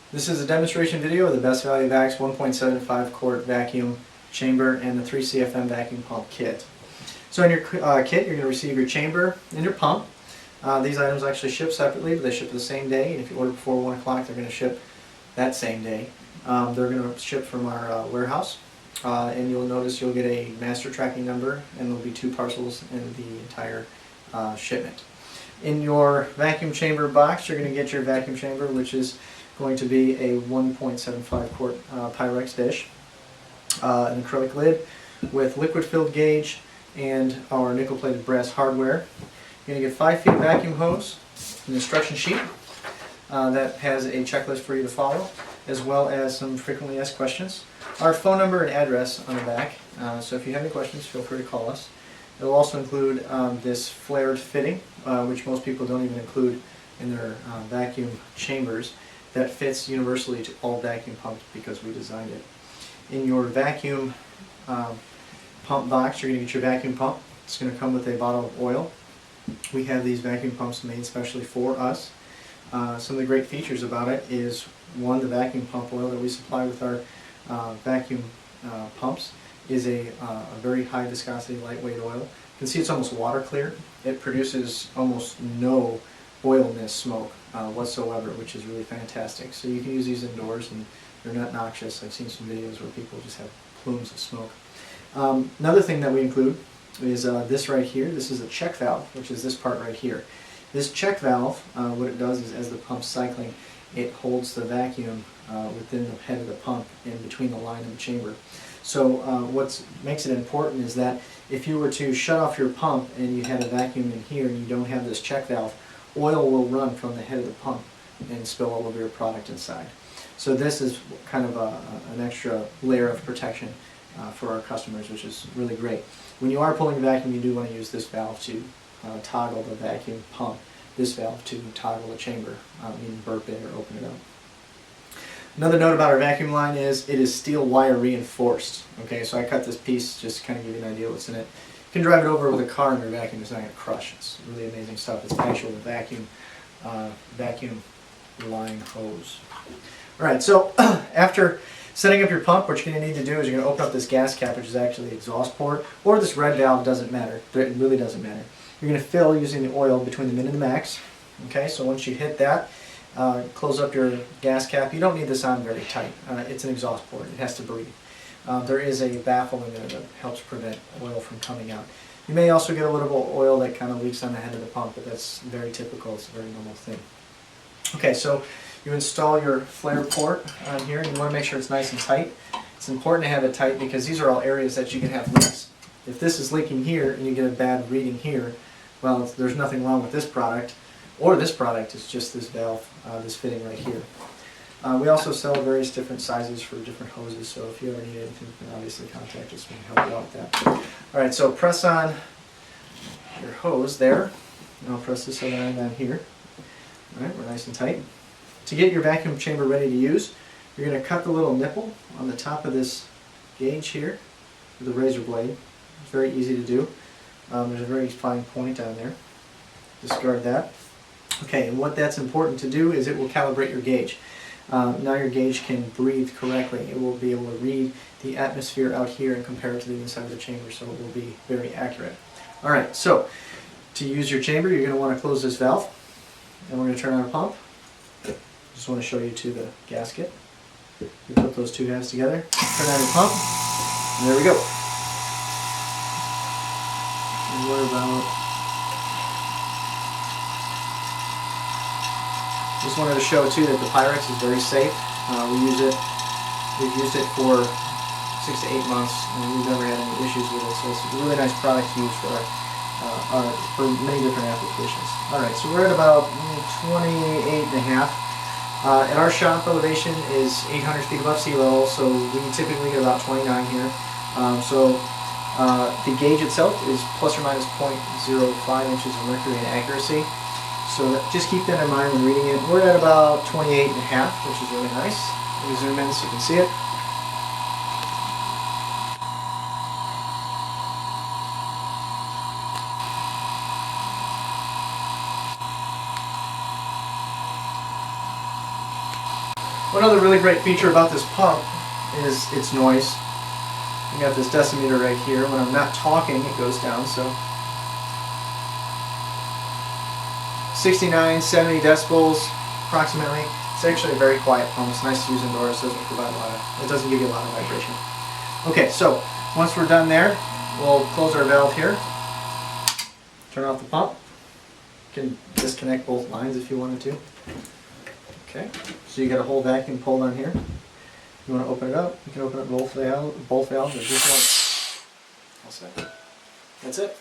This is a demonstration video of the Best Value Vacs 1.75 quart vacuum chamber and the 3 CFM vacuum pump kit. So in your kit you're going to receive your chamber and your pump. These items actually ship separately, but they ship the same day, and if you order before 1 o'clock they're going to ship that same day. They're going to ship from our warehouse, and you'll notice you'll get a master tracking number, and there'll be 2 parcels in the entire shipment. In your vacuum chamber box you're going to get your vacuum chamber, which is going to be a 1.75 quart Pyrex dish, an acrylic lid with liquid filled gauge, and our nickel plated brass hardware. You're going to get 5 feet of vacuum hose, an instruction sheet that has a checklist for you to follow, as well as some frequently asked questions. Our phone number and address on the back, so if you have any questions feel free to call us. It will also include this flared fitting, which most people don't even include in their vacuum chambers, that fits universally to all vacuum pumps because we designed it. In your vacuum pump box you're going to get your vacuum pump. It's going to come with a bottle of oil. We have these vacuum pumps made especially for us. Some of the great features about it is, one, the vacuum pump oil that we supply with our vacuum pumps is a very high viscosity, lightweight oil. You can see it's almost water clear. It produces almost no oil mist smoke whatsoever, which is really fantastic. So you can use these indoors and they're not noxious. I've seen some videos where people just have plumes of smoke. Another thing that we include is this right here. This is a check valve, which is this part right here. This check valve, what it does is, as the pump's cycling, it holds the vacuum within the head of the pump in between the line and the chamber. So what makes it important is that if you were to shut off your pump and you had a vacuum in here and you don't have this check valve, oil will run from the head of the pump and spill all over your product inside. So this is kind of an extra layer of protection for our customers, which is really great. When you are pulling a vacuum, you do want to use this valve to toggle the vacuum pump, this valve to toggle the chamber, meaning burp it or open it up. Another note about our vacuum line is it is steel wire reinforced. Okay, so I cut this piece just to kind of give you an idea what's in it. You can drive it over with a car and your vacuum is not going to crush. It's really amazing stuff. It's actual vacuum line hose. Alright, so after setting up your pump, what you're going to need to do is you're going to open up this gas cap, which is actually the exhaust port, or this red valve, doesn't matter. It really doesn't matter. You're going to fill using the oil between the min and the max. Okay, so once you hit that, close up your gas cap. You don't need this on very tight. It's an exhaust port. It has to breathe. There is a baffle in there that helps prevent oil from coming out. You may also get a little bit of oil that kind of leaks on the head of the pump, but that's very typical. It's a very normal thing. Okay, so you install your flare port on here, and you want to make sure it's nice and tight. It's important to have it tight because these are all areas that you can have leaks. If this is leaking here and you get a bad reading here, well, there's nothing wrong with this product, or this product. It's just this valve, this fitting right here. We also sell various different sizes for different hoses, so if you ever need anything, you can obviously contact us and we can help you out with that. Alright, so press on your hose there, and I'll press this other end on here. Alright, we're nice and tight. To get your vacuum chamber ready to use, you're going to cut the little nipple on the top of this gauge here with a razor blade. It's very easy to do. There's a very fine point on there. Discard that. Okay, and what that's important to do is it will calibrate your gauge. Now your gauge can breathe correctly. It will be able to read the atmosphere out here and compare it to the inside of the chamber, so it will be very accurate. Alright, so to use your chamber you're going to want to close this valve, and we're going to turn on a pump. Just want to show you to the gasket. You put those two halves together, turn on your pump, and there we go. And we're about... Just wanted to show too that the Pyrex is very safe. We've used it for 6 to 8 months and we've never had any issues with it. So it's a really nice product to use for many different applications. Alright, so we're at about 28.5. And our shop elevation is 800 feet above sea level, so we can typically get about 29 here. The gauge itself is plus or minus 0.05 inches of mercury in accuracy. So just keep that in mind when reading it. We're at about 28.5, which is really nice. Let me zoom in so you can see it. One other really great feature about this pump is its noise. You got this decimeter right here. When I'm not talking, it goes down. So 69, 70 decibels approximately. It's actually a very quiet pump. It's nice to use indoors. It doesn't give you a lot of vibration. Okay, so once we're done there, we'll close our valve here. Turn off the pump. You can disconnect both lines if you wanted to. Okay, so you got a whole vacuum pulled on here. You want to open it up, you can open up both valves or just one. All set. That's it.